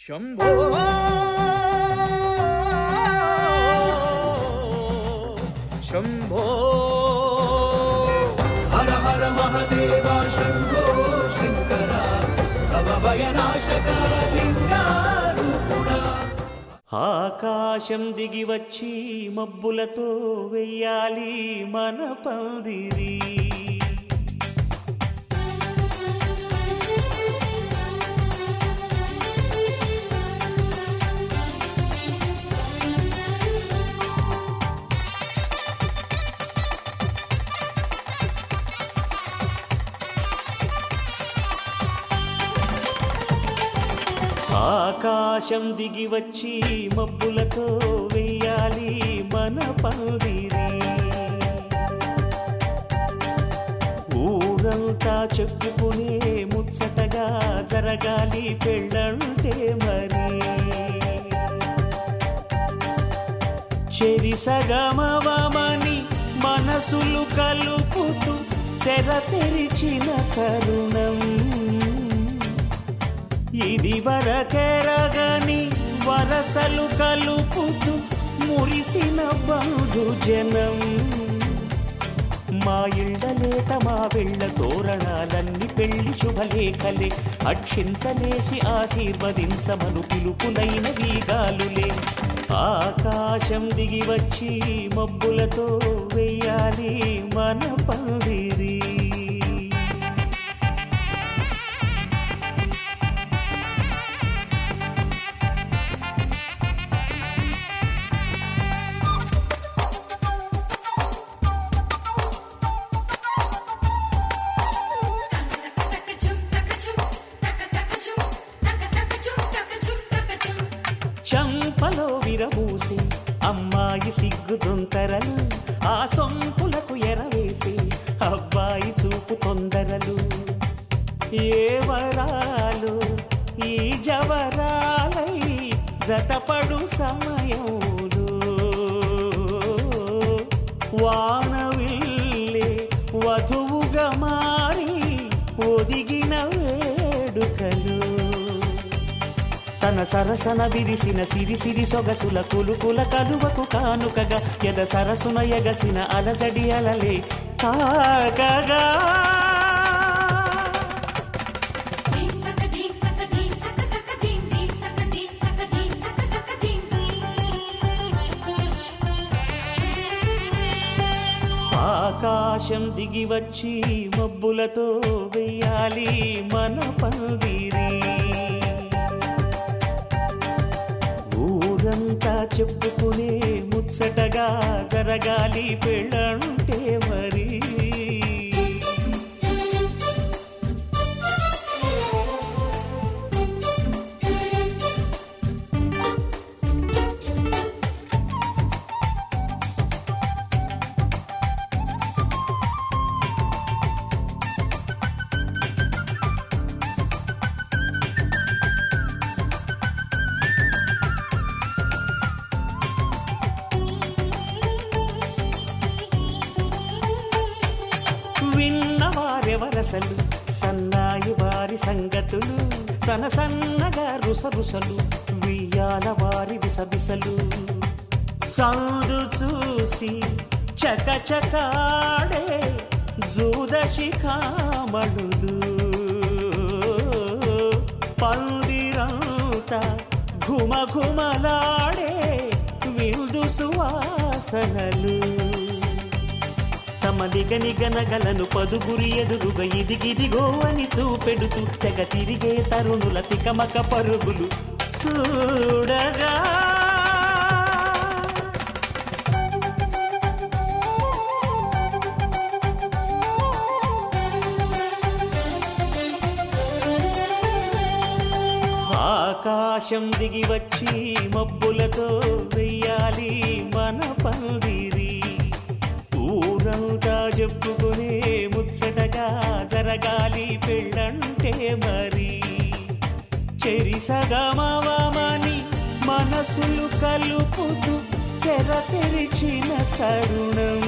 శంభో శంభో హర హర మహదేవ శంభో శంకర భవ భయనాశక లింగారూపుడా. ఆకాశం దిగి వచ్చి మబ్బులతో వెయ్యాలి మన పందిరి. ఆకాశం దిగి వచ్చి మబ్బులతో వెయ్యాలి మన పందిరి. ఊరంతా చెప్పుకునే ముచ్చటగా జరగాలి పెళ్ళంటే మరి. చెరిసగమవమని మనసులు కలుపుతూ తెర తెరిచిన తరుణం. ఇది వరకెరగని వరసలు కలుపుతూ మురిసిన బంధుజనం. మా ఇళ్ళలేత మా వెళ్ళ తోరణాలన్నీ పెళ్లి శుభలేఖలే. అక్షింతలేసి ఆశీర్వదించమను పిలుపులైన వీగాలులే. ఆకాశం దిగి వచ్చి మబ్బులతో వెయ్యాలి మన పందిరి. చంపలో విరమూసి అమ్మాయి సిగ్గు దొంతరలు. ఆ సొంపులకు ఎరవేసి అబ్బాయి చూపు తొందరలు. ఏ వరాలు ఈ జవరాలై జతపడు సమయంలో. వానవిల్లే వధువుగా మారి ఒదిగిన వేడుకలు. తన సరసన విరిసిన సిరిసిరి సొగసుల కులుకుల కలువకు కానుకగా ఎద సరసున ఎగసిన అలజడి అలలే కాకగా. ఆకాశం దిగి వచ్చి మబ్బులతో వెయ్యాలి మన పందిరి. ఊరంతా చెప్పుకునే ముచ్చటగా జరగాలి పెళ్ళంటే మరి. విన్నవారెవరసలు సన్నాయి వారి సంగతులు. సనసన్నగా రుసరుసలు వియ్యాల వారి విసబిసలు. సౌదు చూసి చకచకాడే జూదశిఖామణులు. పందిరంతా ఘుమఘుమలాడే విందు సువాసనలు. తమ నిగనిగనగలను పదుగురి ఎదురుగా ఇదిగిదిగో అని చూపెడుతూ తెగ తిరిగే తరుణుల తికమక పరుగులు చూడగా. ఆకాశం దిగి వచ్చి మబ్బులతో వెయ్యాలి మన పందిరి. ఊరంతా చెప్పుకునే ముచ్చటగా జరగాలి పెళ్ళంటే మరి. చెరిసగమవమని మనసులు కలుపుతూ తెర తెరిచిన తరుణం.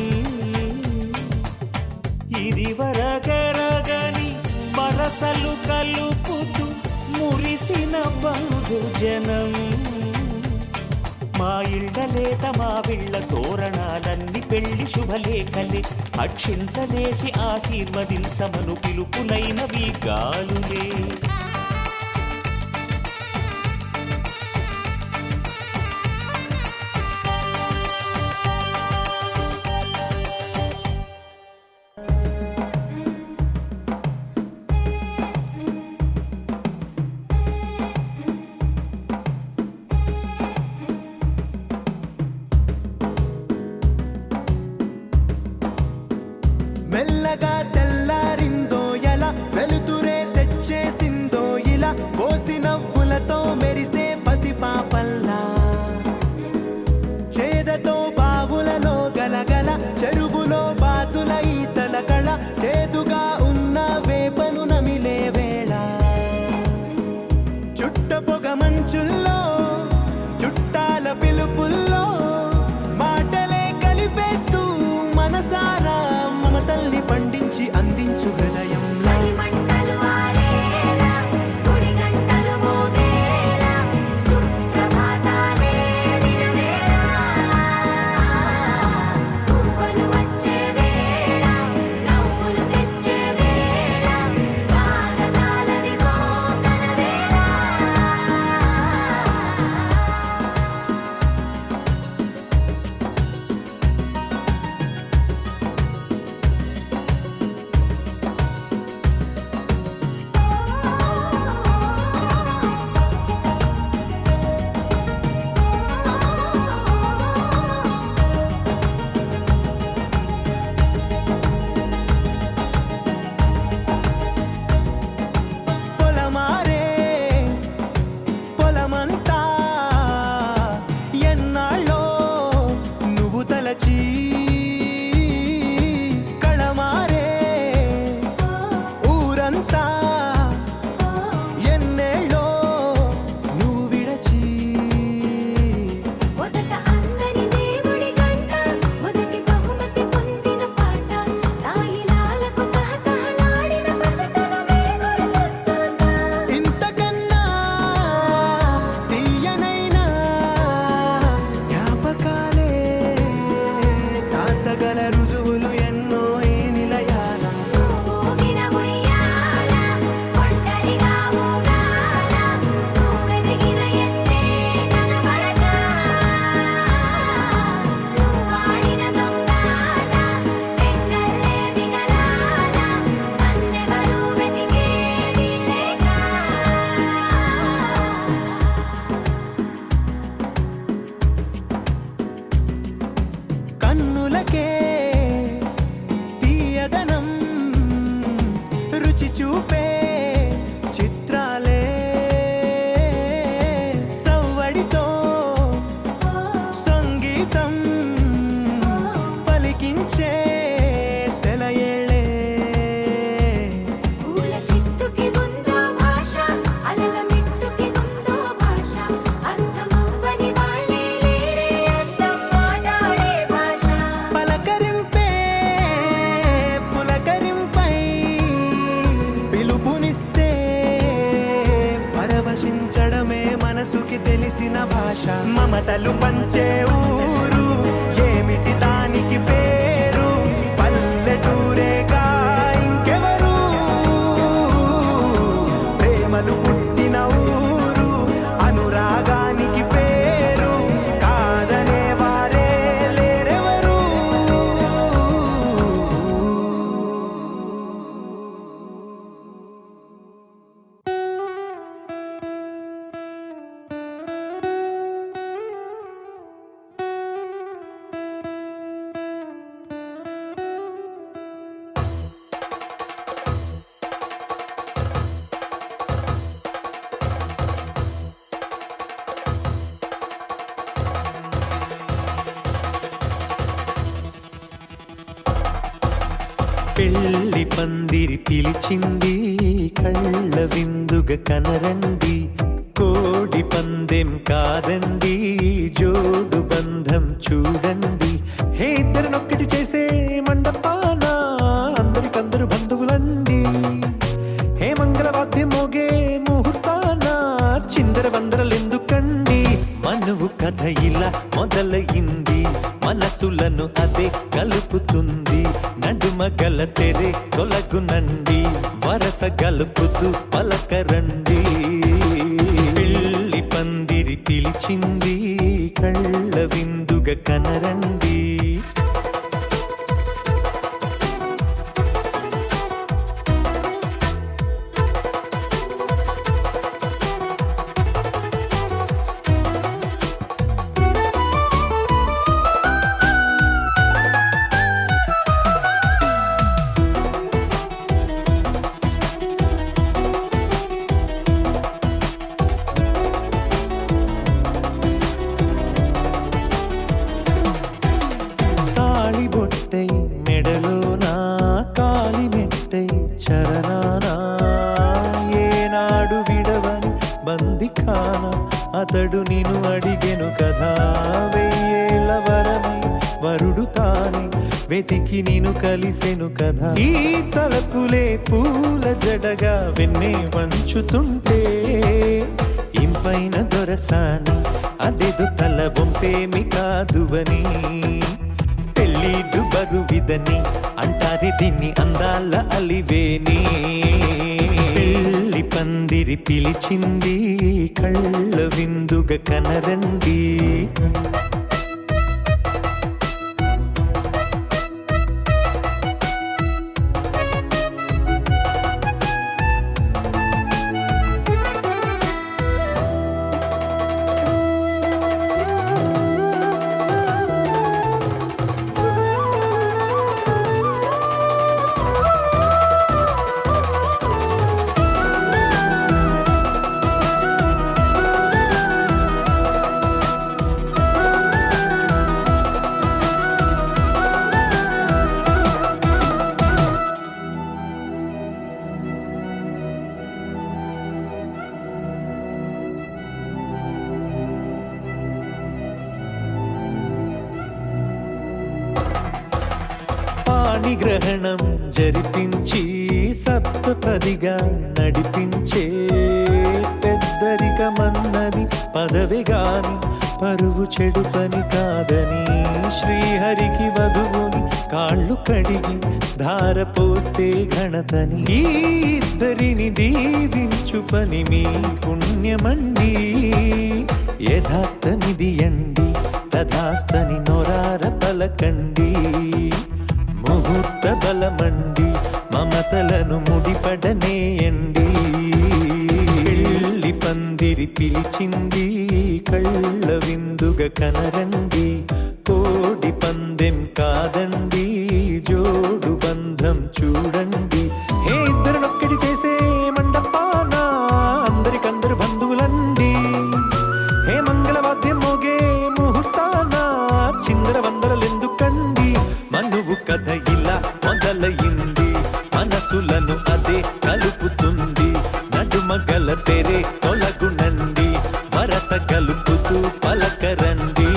ఇది వరకెరగని వరసలు కలుపుతూ మురిసిన బంధుజనం. మా ఇళ్ళలేత మా విళ్ళ తోరణాలన్నీ పెళ్లి శుభలేఖలే, అక్షింతలేసి ఆశీర్వదించమను పిలుపులైనవి గాలులే. మెల్లగా తెల్లారిందో ఎలా, వెలుతురే తెచ్చేసిందో ఇలా, పోసి నవ్వులతో మెరిసే పసిపాపల్లా, చేదతో బావులలో గలగల, చెరువులో బాతుల ఈతల కళ, చేదుగా ఉన్న వేపను నమిలే వేళ, చుట్ట పొగ మంచుల్లో చుట్టాల పిలుపుల్లో మాటలే కలిపేస్తూ మనసారా మమతల్ని పండించి అందించు హృదయం. చలిమంటలు ఆరేలా, గుడి గంటలు మోగేలా, సుప్రభాతాలే దినవేళ, పువ్వులు వచ్చే వేళ, నవ్వులు తెచ్చే వేళ, స్వాగతాలదిగో కనవేళ. పొలమారే పొలమంతా ఎన్నాళ్ళో నువ్వు తలచి, కళమారే ఊరంతా ఎన్నేళ్ళో నువ్వు విడచి. మొదట అందని దేవుడి గంట, మొదటి బహుమతి పొందిన పాట, తాయిలాలకు తహతహలాడిన పసితనమే గుర్తొస్తుందా? ఇంతకన్నా తీయనైనా జ్ఞాపకాలే దాచగల రుజువులు ఎన్నో ఈ నిలయాల. ఊగిన ఉయ్యాల, ఒంటరిగా ఊగాల, నువ్వెదిగిన ఎత్తే కనబడక, నువ్వాడిన దొంగాట, పెంగల్లే మిగలాల, నన్నెవరూ వెతికేది లేక. కన్నులకే తీయదనం రుచి చూపే చిత్రాలే, సవ్వడితో సంగీతం పలికించే సెలయేళే. పూల చిట్టుకి ఉందో భాష, అలల మిట్టుకి ఉందో భాష, అర్థమవ్వని వాళ్ళే లేరే అర్థం మాట్లాడే భాష. పలకరింపే పులకరింపై పిలుపునిస్తే పరవశించడమే మనసుకి తెలిసిన భాష. మమతలు పంచే ఊరు ఏమిటి దానికి పేరు, పల్లెటూరేగా ఇంకెవరు, ప్రేమలు పుట్టిన ఊరు, అనురాగానికి పేరు, కాదనే వారే లేరెవరు. పెళ్లి పందిరి పిలిచింది, కళ్ళ విందుగా కనరండి, కోడి పందెం కాదండి, జోడు బంధం చూడండి. హే ఇద్దరినొక్కటి చేసే మండపాన అందరికందరు బంధువులండి, హే మంగళవాద్యం మోగే ముహూర్తాన మనువు కథ ఇలా మొదలయింది, మనసులను అదే కలుపుతుంది. నడుమ గల తెరే తొలగునండి, వరస గలుపుతూ పలకరండి. పెళ్లి పందిరి పిలిచింది, కళ్ళ విందుగా కనరండి. తాళిబొట్టై మెడలోనా, కాలిమెట్టై చరణానా, ఏనాడు విడవని బందిఖాన అతడు నిన్ను అడిగెను కదా. వెయ్యేళ్ళ వరమై వరుడు తానే వెతికి నిన్ను కలిసెను కదా. ఈ తలపులే పూల జడగా వెన్నే వంచుతుంటే, ఇంపైన దొరసాని అదేదో తల వంపేమి కాదువని. పెళ్ళిడు బరువిదని అంటారే దీన్ని అందాల అలివేని. పెళ్లి పందిరి పిలిచింది, కళ్ళ విందుగా కనరండి. పాణిగ్రహణం జరిపించి సప్తపదిగా నడిపించే, పెద్దరికమన్నది పదవి గాని పరువు చెడు పని కాదని. శ్రీహరికి వధువుని కాళ్ళు కడిగి ధార పోస్తే ఘనతని. ఈ ఇద్దరిని దీవించు పని మీ పుణ్యమండి. యథార్థమిది అండి, తథాస్తని నొరార పలకండి. ముహూర్త బలమండి, మమతలను ముడిపడనేయండి. పెళ్లి పందిరి పిలిచింది, కళ్ళ విందుగా కనరండి. కోడి పందెం కాదండి, జోడు బంధం చూడండి. హే ఇద్దరునొక్కడి చేసే మండపాన అందరికందరు బంధువులండి. హే మంగళవాద్యం మోగే ముహూర్తాన చిందర వందరలెందుకండి. మనువు కథ ఇలా మొదలయింది, మనసులను అదే కలుపుతుంది. నడుమ గల తెరే తొలగునండి, వరస కలుపుతూ పలకరండి.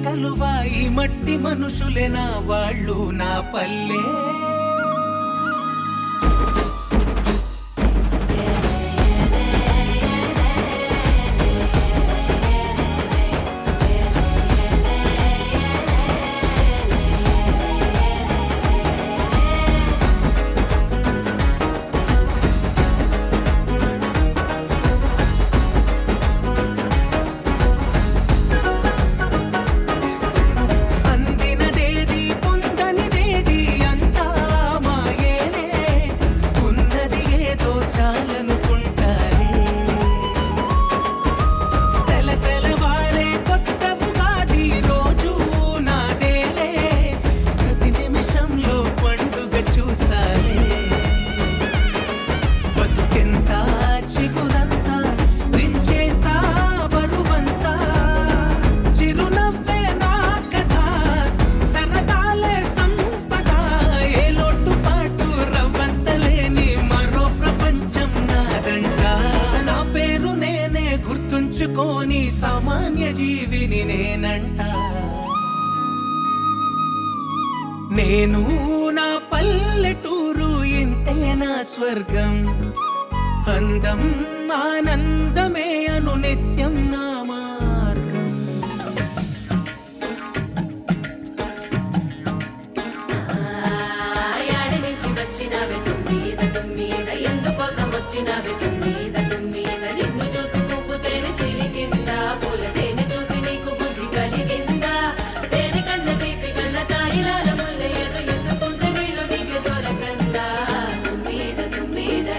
కలువ ఈ మట్టి మనుషులే నా వాళ్ళు నా పల్లె గుర్తుంచుకోని సామాన్య జీవిని నేనంట నేను నా పల్లెటూరు ఇంతే నా స్వర్గం అందం ఆనందమే అను నిత్యం నా మార్గం యాడి నుంచి వచ్చినవే తుమ్మీద తుమ్మీద ఎందుకోసం వచ్చినవే తుమ్మీద తుమ్మీద నిన్ను చూసి పువ్వు తేనె చిలికిందా పూల తేనె చూసి నీకు బుద్ధి కలిగిందా తేనె కన్న తీపి కల్ల తాయిలాల ముల్ల ఏదో ఎందుకుంటే నీలో నీకు దొరకందా తుమ్మీద తుమ్మీద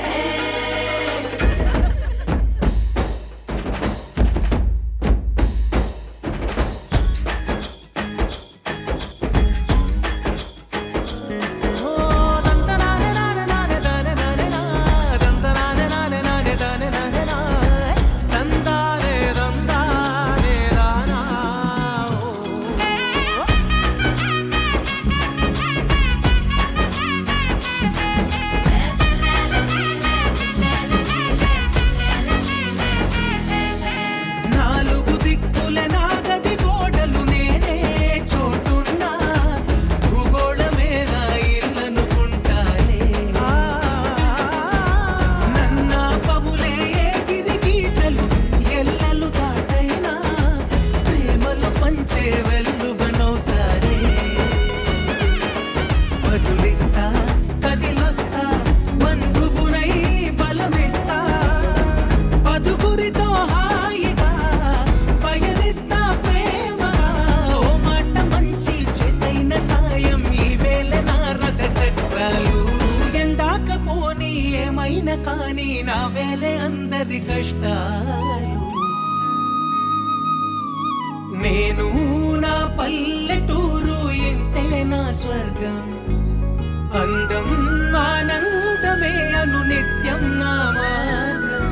కానీ నా వేలే అందరి కష్టాలు నేను నా పల్లెటూరు ఇంతే నా స్వర్గం అందం ఆనందమే అను నిత్యం నా మార్గం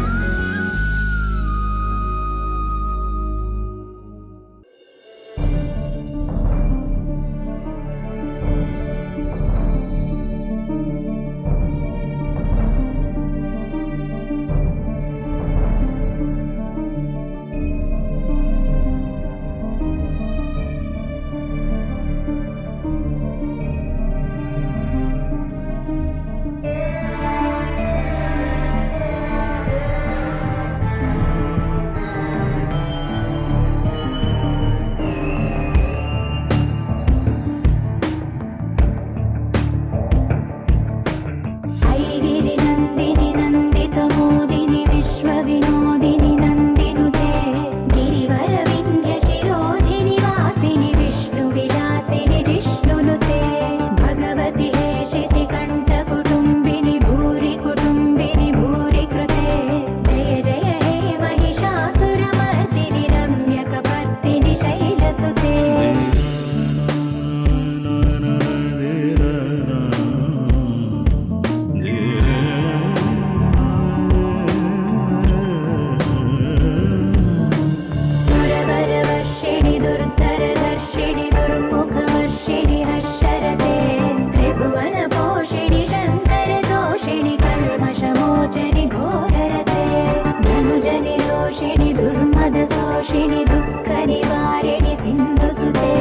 दुर्मद शोषिणि दुःख निवारिणि सिन्धु सुते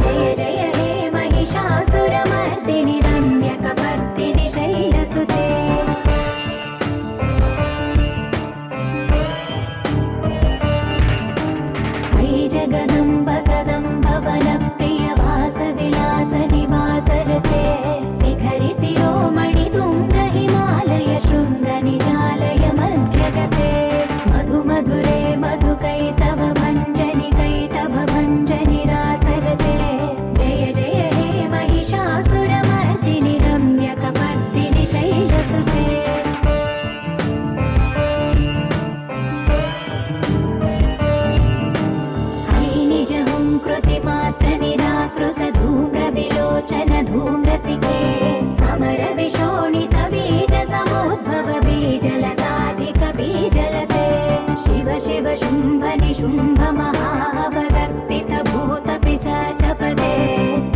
జయ జయ హే महिषासुरमर्दिनि रम्यकपर्दिनि शैलसुते हरि जगदम्ब कदम्ब वनप्रिय वासविलास निवासरते शिखरि शिरोमणि तुङ्ग हिमालय शृङ्ग निजालय मध्यगते मधु मधुरे मधुकैतव भञ्जनि कैटभ भञ्जनि रासरते जय जय हे महिषासुरमर्दिनि रम्यकपर्दिनि शैलसुते कृतिमात्र निराकृत धूम्र विलोचन धूम्रसिके समर विशोणित बीज समुद्भव बीजलताधिक बीजलते शिव शिव शुम्भ निशुम्भ महावदर्पित भूत पिशाचपदे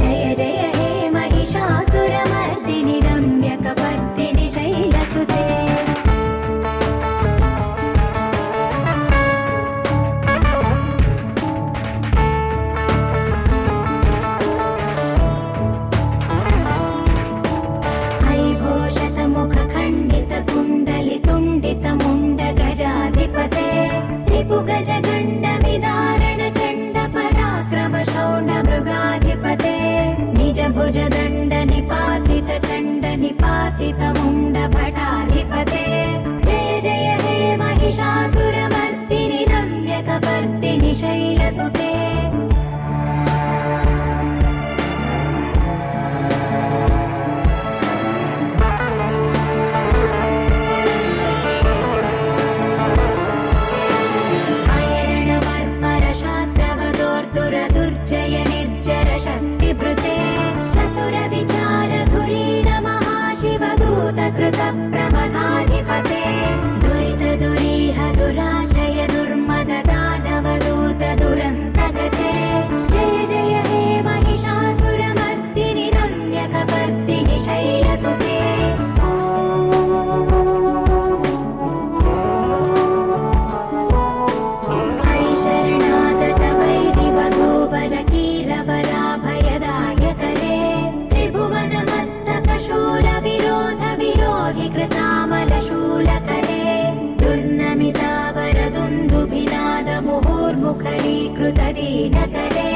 जय जय हे महिषासुरमर्दिनि रम्यकपर्दिनि शैलसुते मुण्ड गजाधिपते रिपु गज गण्ड विदारण चण्ड पराक्रम शौण्ड मृगाधिपते निज भुज दण्ड निपातित चण्ड निपातित मुण्ड भटाधिपते जय जय हे महिषासुरमर्दिनि रम्यकपर्दिनि शैलसुते जय निर्जर शक्तिभृते चतुर विचार धुरीण महाशिवदूत कृत प्रमथाधिपते दुरित दुरीह दुराशय दुर्मद दानवदूत दुरन्तगते जय जय हे महिषासुरमर्दिनि रम्यकपर्दिनि शैलसुते कृतामलशूलकरे दुर्नमितावरदुन्दुभिनाद मुहुर्मुखरीकृत दीनकरे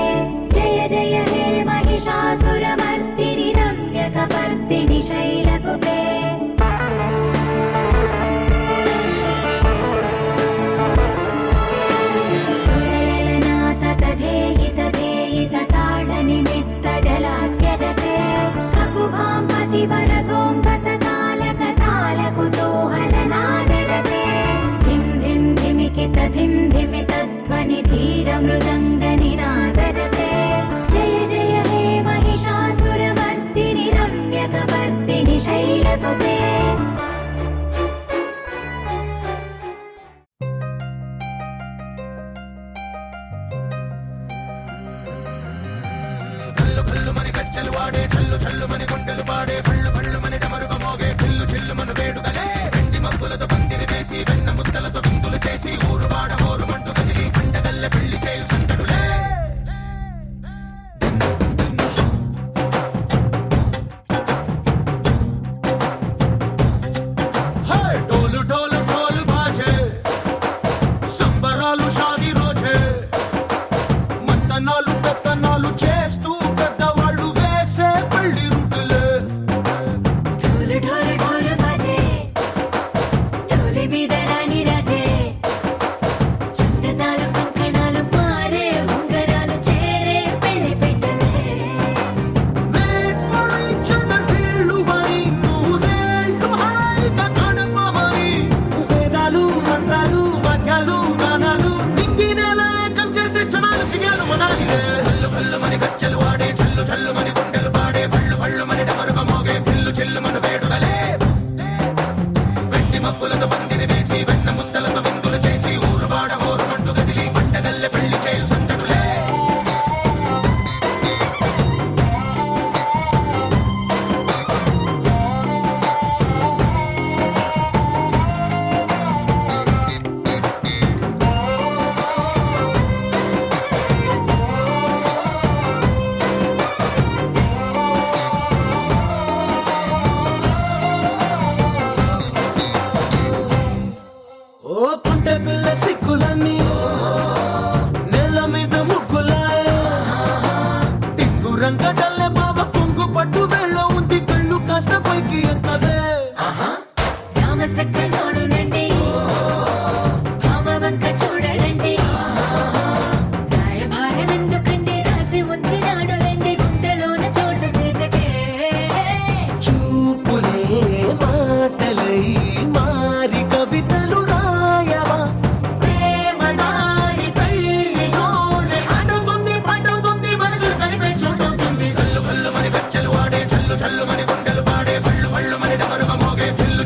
जय जय हे महिषासुरमर्दिनि रम्यकपर्दिनि शैलसुते सुरललनाथ तथेयित धेयित ताडनिमित्त जलास्य रते ककुभां पतिवरदोऽङ्गत कुतूहलनादरते धिं धिं धिमिकित धिं धिमित ध्वनि धीर मृदङ्ग निनादरते जय जय हे महिषासुरमर्दिनि रम्यकपर्दिनि शैलसुते మీద రాణి రాజే చంద్రతాలు కంకణాలు మారే రంగడల్లే బావ కొంగు పట్టు వేళ్ళ ఉంది కళ్ళు కాస్త పైకి ఎక్కదే రామసక్క నోడులండి భామ వంక చూడడండి రాయభారం ఎందుకండి రాసి ఉంచినాడు రండి గుండెలోన చోటు సీతకే చూపులే మాటలై మారి కవితలు రాయవా ప్రేమ దారి పెళ్ళిలోనే అడుగుంది పట్టుకుంది మనసు కలిపే చోటవుతుంది కళ్ళు కళ్ళు మని గచ్చలు వాడే చల్లు చల్లు మని గుండెలు పాడే పళ్ళు పళ్ళు మని డమరుగ మోగే పిల్లు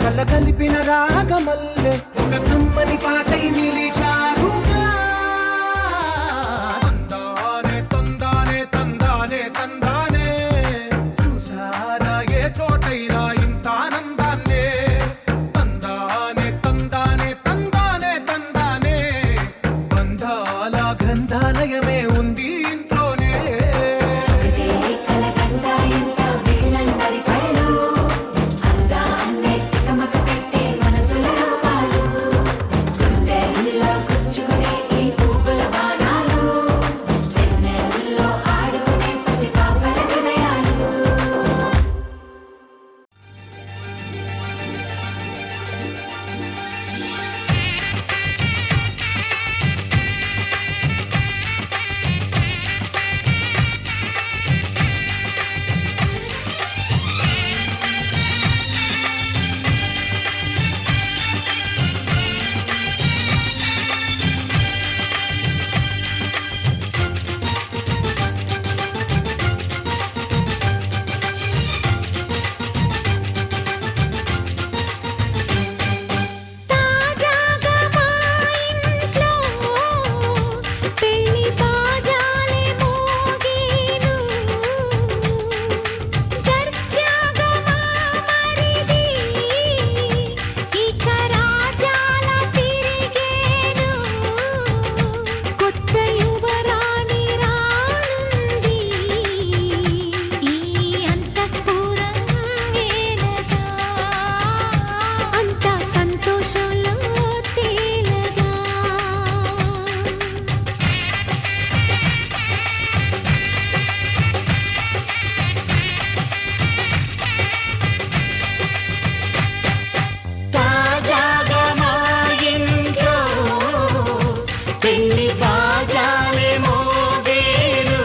కలగలిపిన రాగమల్లె ఒక కమ్మని పాటై నిలిచారుగా. తందానే తందానే తందానే తందానే చూసారా ఏ చోటైనా ఇంత ఆనందాన్నే. తందానే తందానే తందానే తందానే బంధాల గ్రంథాలయమే ఉంది ఇంట్లోనే. ఒకటే కలగంట ఎంత వీళ్ళందరి కళ్ళు అందాన్నే తికమక పెట్టే మనసుల రూపాలు గుండెల్లో గుచ్చుకునే ఈ పువ్వుల బాణాలు వెన్నెల్లో ఆడుకునే పసిపాపల హృదయాలు. తాజాగా మా ఇంట్లో పెళ్లి బాజాలే మోగేను. దర్జాగా మా మరిది ఇక రాజాల తిరిగేను. కొత్త యువరాణి రానుంది ఈ అంతఃపురం ఏలగా. అంతా సంతోషంలో తేలగా. తాజాగా మా ఇంట్లో పెళ్లి బాజాలే మోగేను.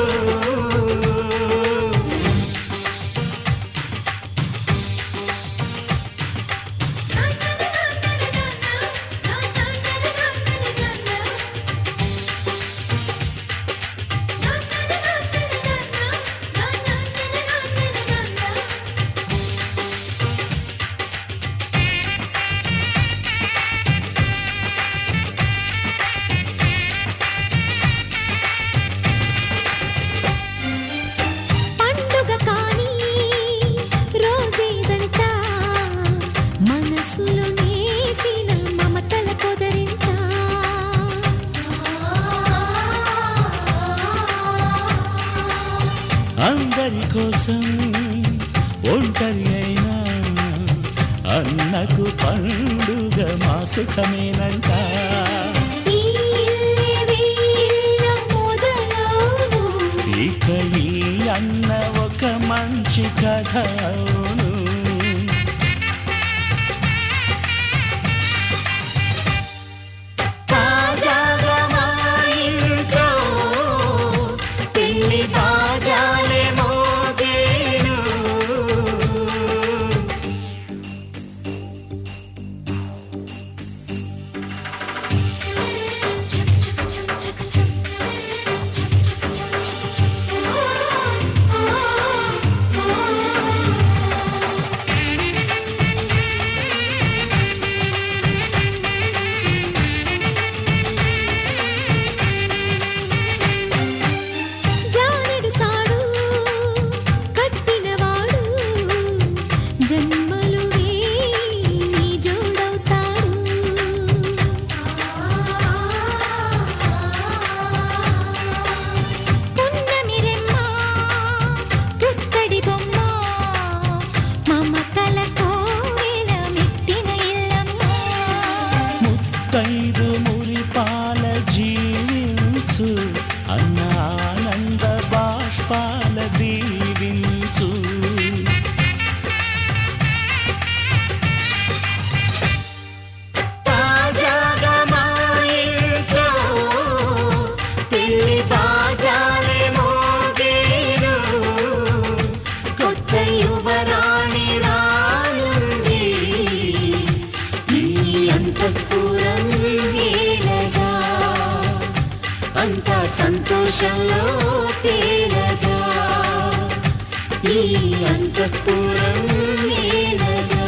పండుగ కాని రోజేదంట మనసులో నేసిన మమతల పొదరింట. అందరి కోసం ఒంటరి అయినా అన్నకు పండుగ మా సుఖమేనంట. ఈ ఇల్లే వీళ్ళ మొదలవును. ఇక ఈ అన్న ఒక మంచి కథ అవును. తాజాగా మా ఇంట్లో పెళ్లి బాజాలే మోగేను. జానెడు తాడు కట్టినవాడు జన్మలు వేయి జోడవుతాడు. పున్నమి రెమ్మ పుత్తడి బొమ్మ మమతల కోవెల మెట్టిన ఇల్లమ్మ. ముత్తైదు మురిపాల జీవించు అన్న ఆనంద బాష్పాల దీవించు. తాజాగా మా ఇంట్లో పెళ్లి బాజాలే మోగేను. కొత్త యువరాణి రానుంది ఈ అంతఃపురం ఏలగా. అంతా సంతోషంలో తేలగా. ఈ అంతఃపురం ఏలగా.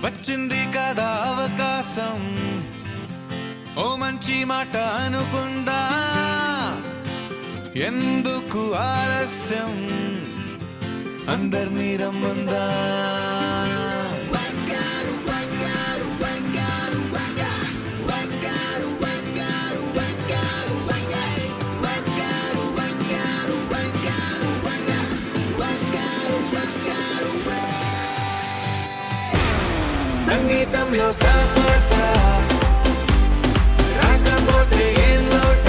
వచ్చింది కదా అవకాశం, ఓ మంచి మాట అనుకుందా, ఎందుకు ఆలస్యం, అందరినీ రమ్మందా. సంగీతంలో సాపసా రాకపోతే ఏం లోట,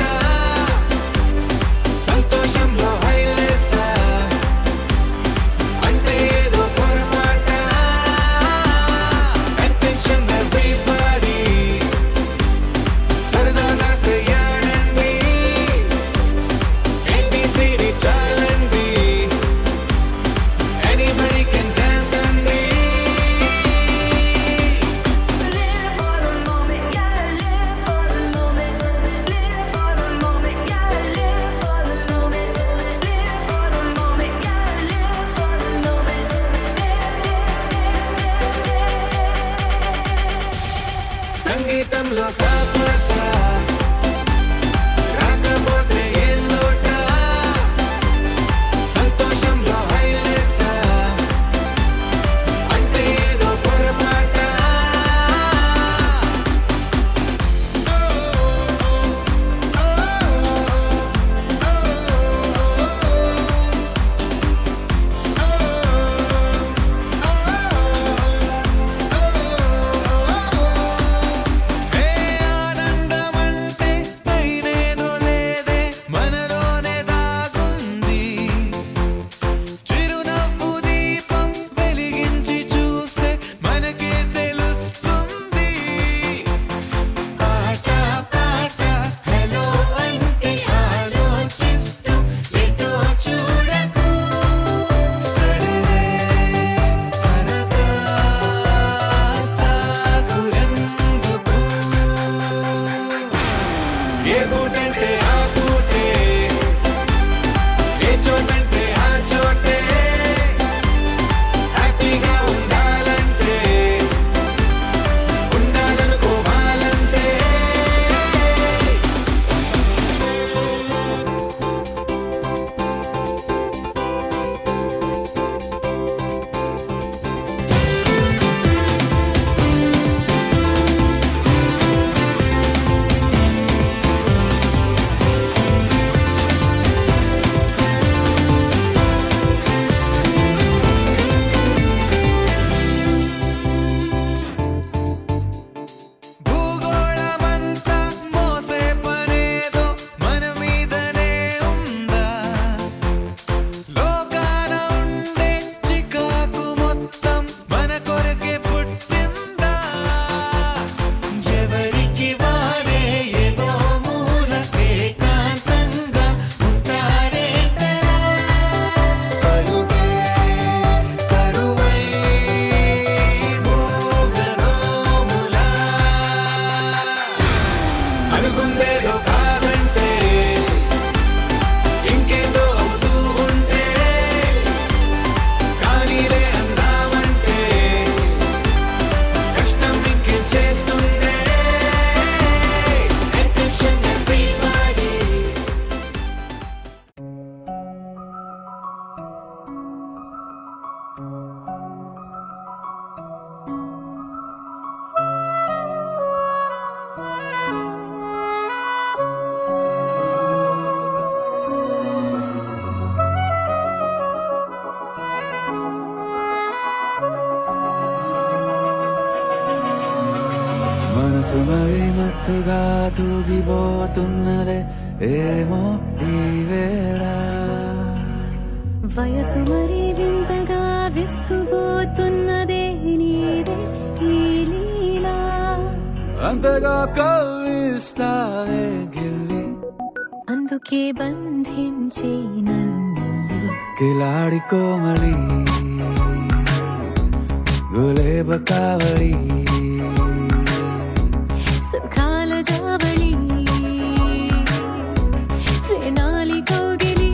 సంతోషంలో హైలేసా అంటే ఏదో పొరపాట. అటెన్షన్ ఎవ్రీబడీ సరదాగా చేయండి, ABCD చాలండి, anybody can dance అండి. సంగీతంలో సాపసా రాకపోతే ఏం లోట, సంతోషంలో హైలేసా అంటే ఏదో పొరపాట. ఏ ఆనందమంటే పైనేదో లేదే, మనలోనే దాగుంది. చిరునవ్వు దీపం వెలిగించి చూస్తే మనకే తెలుస్తుంది. ఆట పాట హలో అంటే ఆలోచిస్తూ ఎటో చూడకు, సరే అనగా సాగురెందుకు. ఏ పూటంటే ఆ పూటే, ఏ చోటంటే ఆ చోటే, హ్యాపీగా ఉండాలంటే ఉండాలనుకోవాలంటే. భూగోళమంతా మోసే పనేదో మన మీదనే ఉందా, లోకాన ఉండే చికాకు మొత్తం మన కొరకే పుట్టిందా. ఎవరికి వారే ఏదో మూల ఏకాంతంగా ఉంటారేంటరా, పలుకే కరువై మోగనోములా. అనుకుందేదో కాదంటే ఇంకేదో అవుతూ ఉంటే, కానీలే అందామంటే కష్టం ఇంకేం చేస్తుందే. Attention everybody. మనసు మై మత్తుగా తూగిపోతున్నదే ఏమో ఈ వేళ, వయసు మరి వింతగా విస్తుపోతున్నదే నీదే ఈ లీలా. అంతగా కవ్విస్తావే గిల్లి, అందుకే బంధించి నన్ను కిలాడి కోమలి గులేబ కావలి, సుఖాల జాబళి వేనాలి కోగిలి.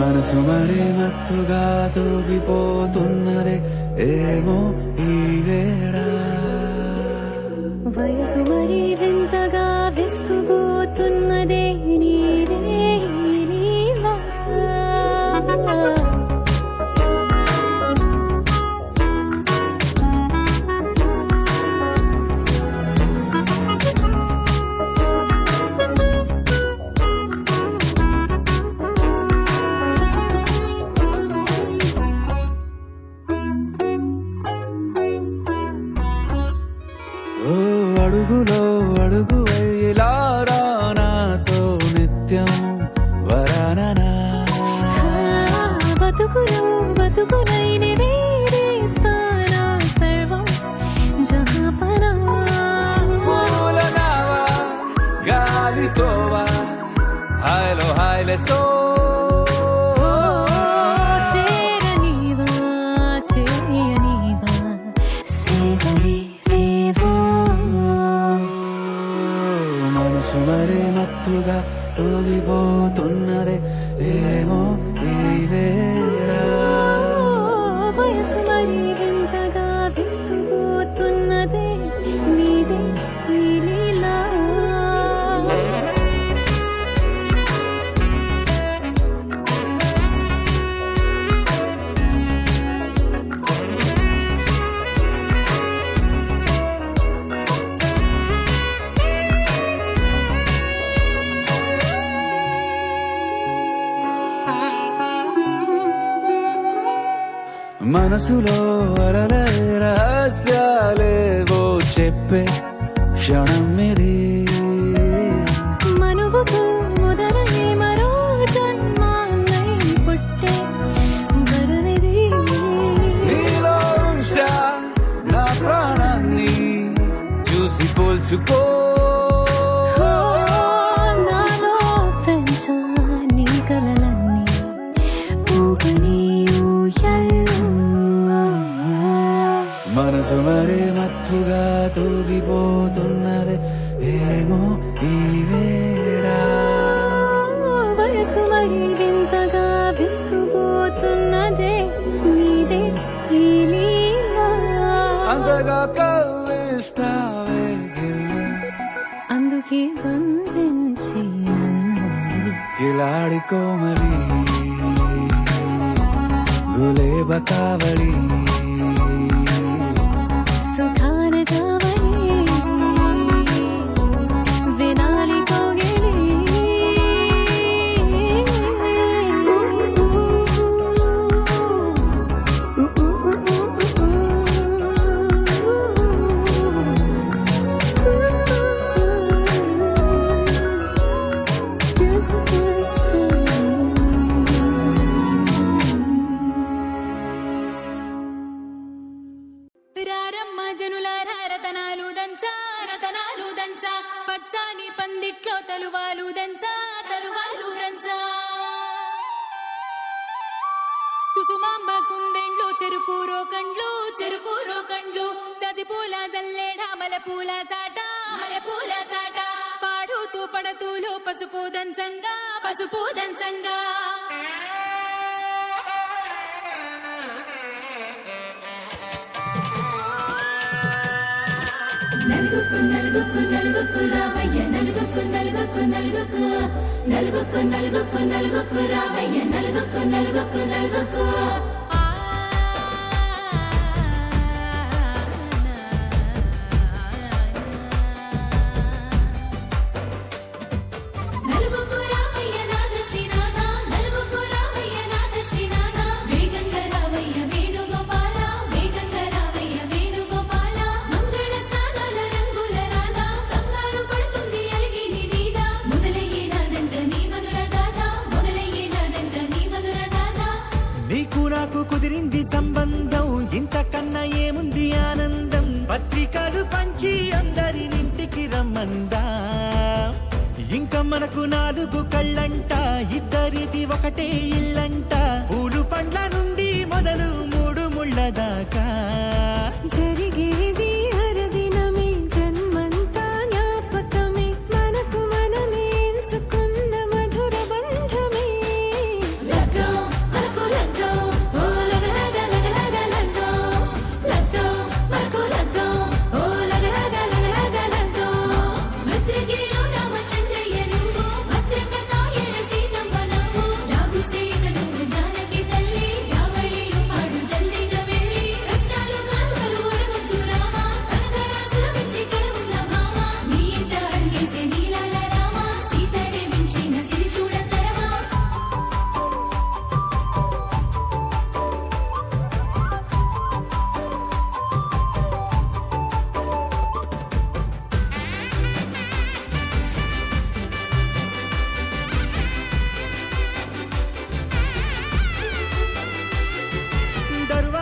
మనసు మరి మత్తుగా తూగిపోతున్నదే ఏమో ఈ వేళ వయసు మరి వింతగా విస్తుపోతున్నదే నీదే నీలా ఓ అడుగులో అడుగు ఇలా నాతో నిత్యం వరాననా బతుకులో బతుకునైన వేరేస్తానా సర్వం జహాపనా పూలనావా గాలితోవా హాయ్లో హాయ్లే సో చేరనీవా చేయనీవా సేవలే రేవో మనసు మరి మత్తుగా తూగిపోతున్నదే ఏమో ఈ వేళ వయసు మరి వింతగా విస్తుపోతున్నదే నీదే ఈ లీలా మనసులో అలలే రహస్యాలేవో చెప్పే క్షణం ఇది మనువుకు మొదలై మరో జన్మాన్నై పుట్టే వరమిది నీలో ఉంచా నా ప్రాణాన్ని చూసి పోల్చుకో నాలో పెంచా నీ కలలన్నీ ఊగని ఊయల్లో మనసు మరి మత్తుగా తూగిపోతున్నదే ఏమో ఈ వేళ వయసు మరి వింతగా విస్తుపోతున్నదే నీదే ఈ లీలా అంతగా కవ్విస్తావే గిల్లి అందుకే బంధించి నన్ను కిలాడి కోమలి గులేబ కావడి సుఖాన జావని వినాలి కోగిలి రారమ్మ జనులారా రతనాలు దంచా రతనాలు దంచా పచ్చాని పందిట్లో తలువాలు దంచా తలువాలు దంచా కుసుమాంబ కుందెండ్లు చెరుకూరో కండ్లు చజిపూల జల్లేడ మలపూల చాట పాడుతూ పడతూలు పసుపు దంచంగా నలుగుకు నలుగుకు నలుగుకు రామయ్య నలుగుకు నలుగుకు నలుగుకు నలుగుకు నలుగుకు నలుగుకు రామయ్య నలుగుకు నలుగుకు నలుగుకు నలుగుకు రామయ్య నాద శ్రీనాథ నలుగుకు రామయ్య నాద శ్రీనాథ వేగంగా రామయ్య వేణుగోపాల వేగంగా రామయ్య వేణుగోపాల మంగళ స్నానాల రంగుల రాధ కంగారు పడుతుంది అలిగిని మీద మొదలయ్యేనాదంట నీ మధుర గాథ నీకు నాకు కుదిరింది సంబంధం ఇంతకన్నా ఏముంది ఆనందం పత్రికలు పంచి అందరినింటికి రమ్మందా ఇంకా మనకు 4 కళ్ళంట ఇద్దరిది ఒకటే ఇల్లంట పూలు పండ్ల నుండి మొదలు 3 ముళ్ళ దాకా జరిగేది హరదినమే జన్మంతా జ్ఞాపకమే మనకు మనమే ఎంచుకున్న మధుర బంధమే లగ్గం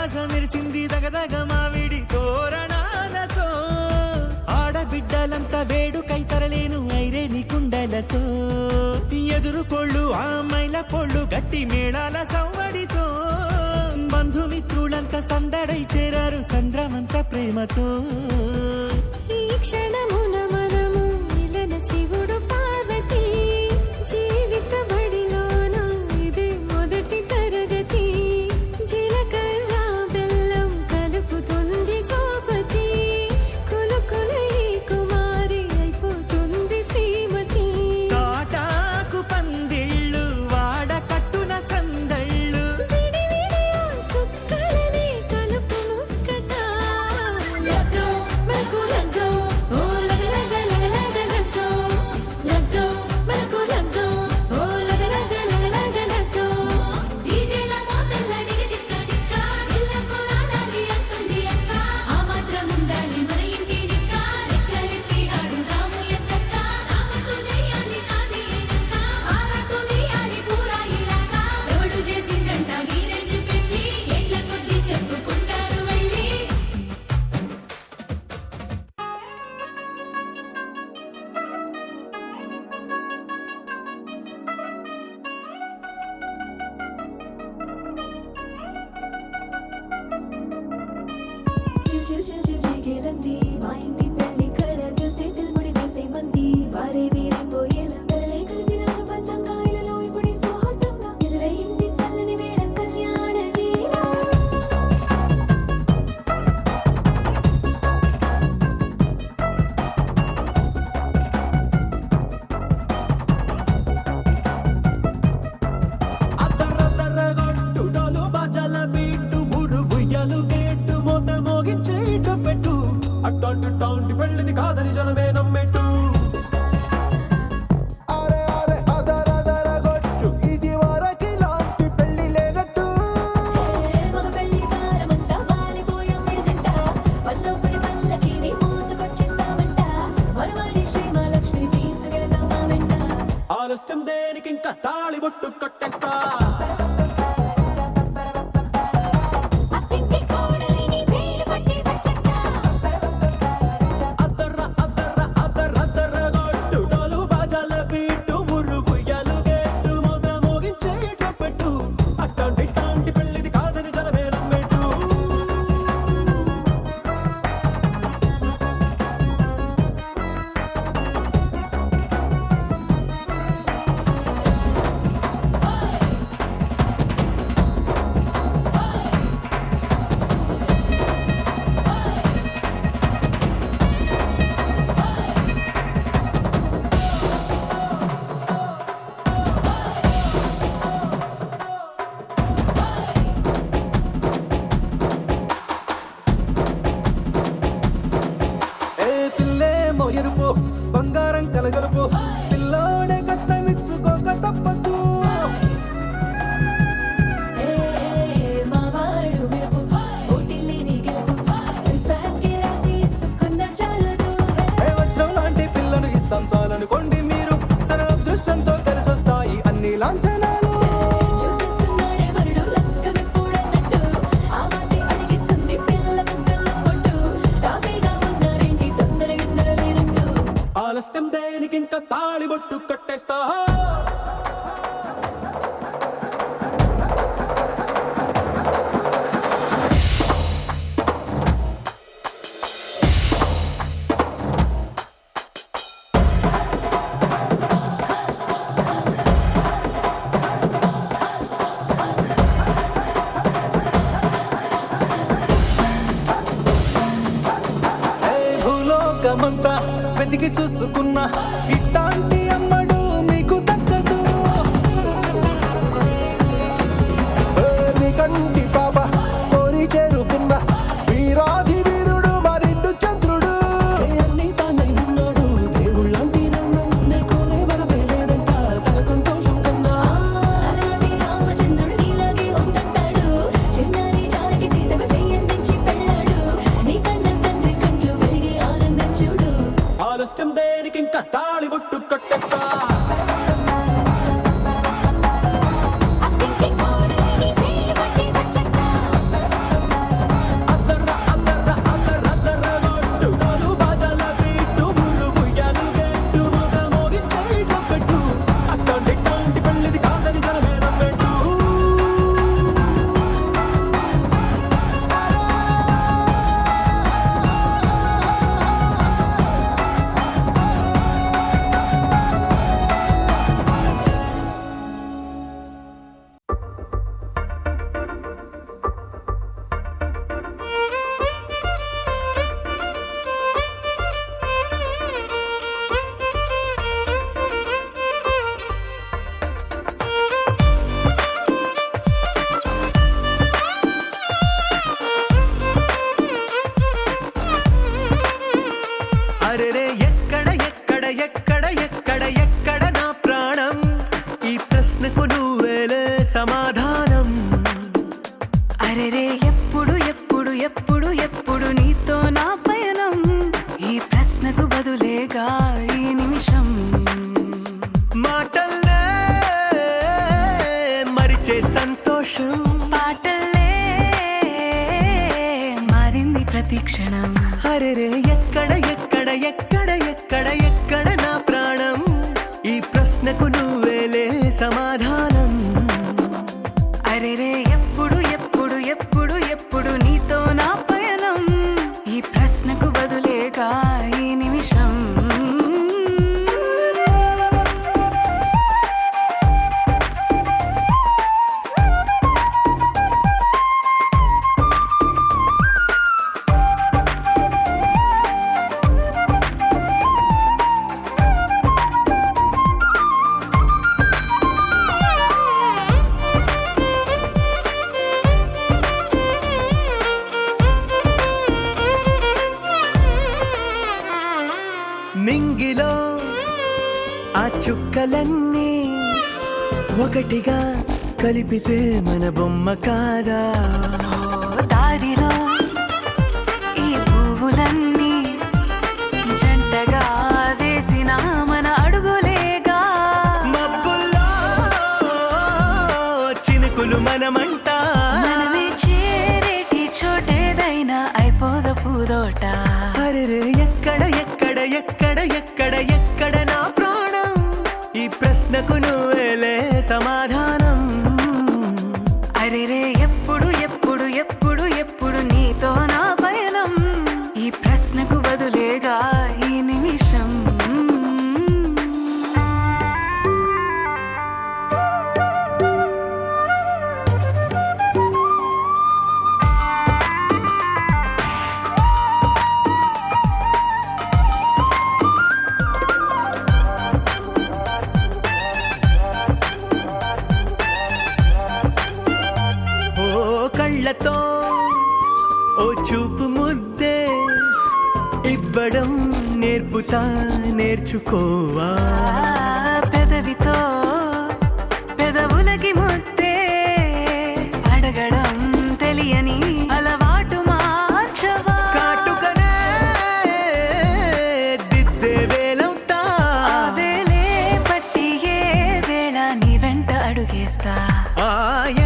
కైలాస మెరిసింది దగదగ మావిడి తోరణాలతో. ఆడబిడ్డలంతా వేడుకై తరలేను ఐరేని కుండలతో. ఎదురుకోళ్ళు ఆ మైల పొళ్ళు గట్టి మేళాల సవ్వడితో. బంధుమిత్రులంతా సందడై చేరారు సంద్రమంత ప్రేమతో. ఈ క్షణమున మనము మిలన శివుడు పార్వతి. జీవిత బడిలోన ఇదే మొదటి తరగతి. జీలకర్ర బెల్లం కలుపుతుంది సోపతి. కులుకులై కుమారి అయిపోతుంది శ్రీమతి. తాటాకు పందిళ్ళు వాడ కట్టున సందళ్ళు. విడివిడియా చుక్కలనే కలుపు ముక్కట. లగ్గో మనకు లగ్గో, ఓ లగ లగ లగ లగ లగ్గో. లగ్గో మనకు లగ్గో, ఓ లగ లగ లగ లగ లగ్గో. డీజేల మోతల్లడిగ చిక్క చిక్క, ఇళ్ళకు ఆడాలి అంటుంది అక్క. ఆ మాత్రం ఉండాలి మన ఇంటి నిక్క. రెక్కలిప్పి ఆడుదాము ఎంచక్క. దావతు చేయాలి షాదీ అయినక్క. ఆరాతు తీయాలి పూరాయిలాగా. ఎవడు చేసిండంట ఈ రేంజ్ పెట్టి, ఏళ్ల కొద్దీ చెప్పుకుంటారు వెళ్ళి. చిల్ చిల్ చిల్ చిగిలంది మా ఇంటి పెళ్లి కళ చేతులు ముడి వేసే మంది. వారే వీరిపోయేలా తలలే కలిపినారు పంచంగాయలలో ఇప్పుడు సౌహార్దంగా. ఎదురైంది చల్లని వేళ కళ్యాణ లీల. అద్దరద్దరగొట్టు డోలు బాజాల బీటు ఊరు ఉయ్యాలు గేటు మోత మోగించే పెట్టు. అట్టాంటి టాంటి పెళ్ళిది కాదని జనమే నమ్మెట్టు. అరే అరే అదరదరగొట్టు ఇది వరకి లాంటి పెళ్లి లేనట్టు. మగ పెళ్లి వారమంతా వాలిపోయాం విడిదింట. పల్లోపరి పల్లకిని మోసుకొచ్చేస్తామంట. మరవాడి శ్రీమహాలక్ష్మిని తీసుకెళ్తాం మా వెంట. ఆలస్యం దేనికి ఇంకా తాళి బొట్టు కొట్టేస్తా. అత్తింటి కోడలిని వేలు పట్టి వచ్చేస్తా. అద్దర్ర అద్దర్ర అద్దరద్దరగొట్టు డోలు బాజాల బీటు ఊరు ఉయ్యాలు గేటు మోత మోగించే పెట్టు. అట్టాంటి టాంటి పెళ్ళిది కాదని జనమే నమ్మెట్టు. ఏ పిల్లేమో ఎరుపు బంగారం కలగలుపు. పిల్లోడే కట్టమిచ్చుకోక తప్పదు. మావాడు మెరుపు ఓటిల్లేని గెలుపు. సెన్సార్కి రాసి ఇచ్చుకున్న చాలదు. ఏ వజ్రం లాంటి పిల్లను ఇస్తాం చాలనుకోండి మీరు. తన అదృష్టంతో కలిసొస్తాయి అన్ని లాంఛనాలు. చూసేస్తున్నాడే వరుడు లక్కమెప్పుడన్నట్టు. ఆ మాటే అడిగిస్తుంది పిల్ల ముక్కల్లో పొట్టు. తాపీగా ఉన్నారేంటి తొందర గిందర లేనట్టు. ఆలస్యం దేనికి ఇంకా తాళి బొట్టు కొట్టేస్తా. భూలోకమంతా వెతికి చూసుకున్నా ఇట్టాంటి అమ్మడు మీకు దక్కదు. నీ కంటి పాప కోరి చేరుకున్న వీరాధి వీరుడు మరిండు చంద్రుడు. అన్ని తానై ఉన్నాడు దేవుళ్ళంటి నన్ను నే కోరే వరమే లేదంట తన సంతోషం కన్నా. అలాంటి రామచంద్రుడు నీలాగే ఉంటుంటాడు. చిన్నారి జానకి సీతకు చెయ్యందించి పెళ్ళాడు. నీ కన్న తండ్రి కండ్లు వెలిగి ఆనందం చూడు. ఆలస్యం దేనికి ఇంకా తాళి సమాధానం. అరెరే ఎప్పుడు ఎప్పుడు ఎప్పుడు ఎప్పుడు నీతో నా పయనం, ఈ ప్రశ్నకు బదులేగా ఈ నిమిషం. మాటల్లే మరిచే సంతోషం, పాటలే మారింది ప్రతి క్షణం. అరెరే ఎక్కడ ఎక్కడ ఎక్కడ ఎక్కడ ఎక్కడ నా ప్రాణం, ఈ ప్రశ్నకు నువ్వేలే సమాధానం. అరెరే ఎప్పుడు ఎప్పుడు ఎప్పుడు ఎప్పుడు నీతో నా పయనం, ఈ ప్రశ్నకు బదులేగా ఈ నిమిషం. మింగిలో ఆ చుక్కలన్నీ ఒకటిగా కలిపితే మన బొమ్మ కాదా. దారిలో ఈ పువ్వులన్నీ జంటగా వేసిన మన అడుగులేగా. మబ్బుల్లో చినుకులు మనమంట, మనమే చేరేటి చోటేదైనా అయిపోద పూదోట. అరెరే ఎక్కడ ఎక్కడ ఎక్కడ ఎక్కడ ఎక్కడ నా ప్రాణం, ఈ ప్రశ్నకు నువ్వేలే సమాధానం. అరెరే ఎప్పుడు ఎప్పుడు ఎప్పుడు ఎప్పుడు నీతో నా పయనం, ఈ ప్రశ్నకు బదులేగా ఈ నిమిషం. ఓ కళ్ళతో ఓ చూపు ముద్దే ఇవ్వడం నేర్పుతా, నేర్చుకోవా. పెదవితో పెదవులకి ముద్దే అడగడం తెలియని అలవాటు మార్చవా. కాటుకనే దిద్దే వేలవుతా, వేలే పట్టి ఏ వేళ నీ వెంట అడుగేస్తా. ఆ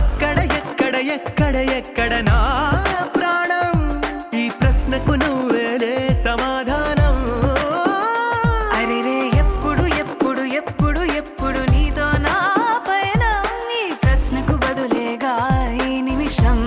ఎక్కడ ఎక్కడ ఎక్కడ ఎక్కడ నా ప్రాణం, ఈ ప్రశ్నకు నువ్వేలే సమాధానం. అరెరే ఎప్పుడు ఎప్పుడు ఎప్పుడు ఎప్పుడు నీతో నా పయనం, ఈ ప్రశ్నకు బదులేగా ఈ నిమిషం.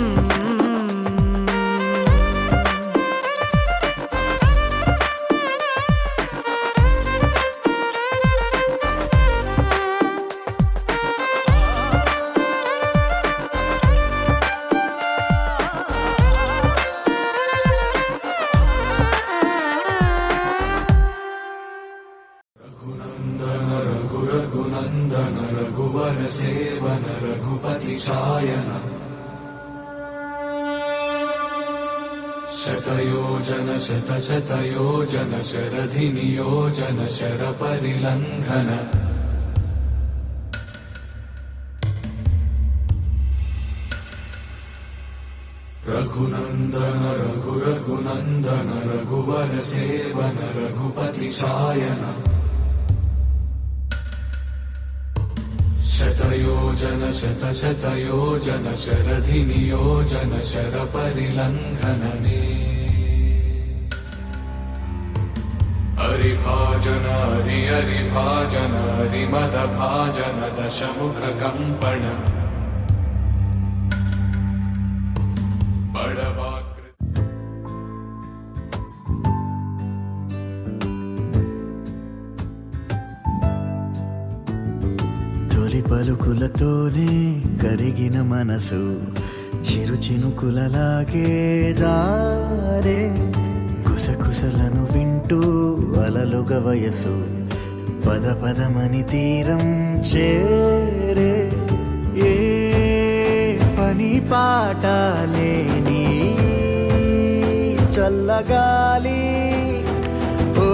శతయోజన శతశతయోజన శరధి నియోజన శర పరిలంఘన రఘునందన రఘునందన రఘువర సేవన రఘుపతి శాయన శతయోజన శతశతయోజన శరధి నియోజన శర పరిలంఘననే హరిభాజన హరిభాజన హరిమద భాజన దశముఖ కంపణ బడవాకృ తొలి పలుకులతోనే కరిగిన మనసు చిరు చినుకులలాగే జారే, కుసకుసలను వింటూ అలలుగ వయసు పద పదమని తీరం చేరే. ఏ పని పాట లేని చల్లగాలి ఓ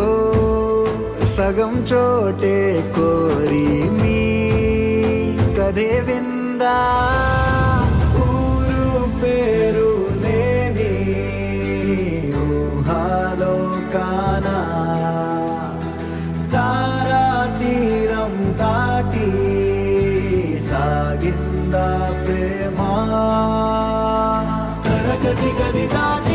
సగం చోటే కోరి మీ కదే వింద కాగా ఊరు పేరు లేని ఊహాలో కానా తారా తీరం దాటి సాగిందా ప్రేమ తరగతి గది దాటి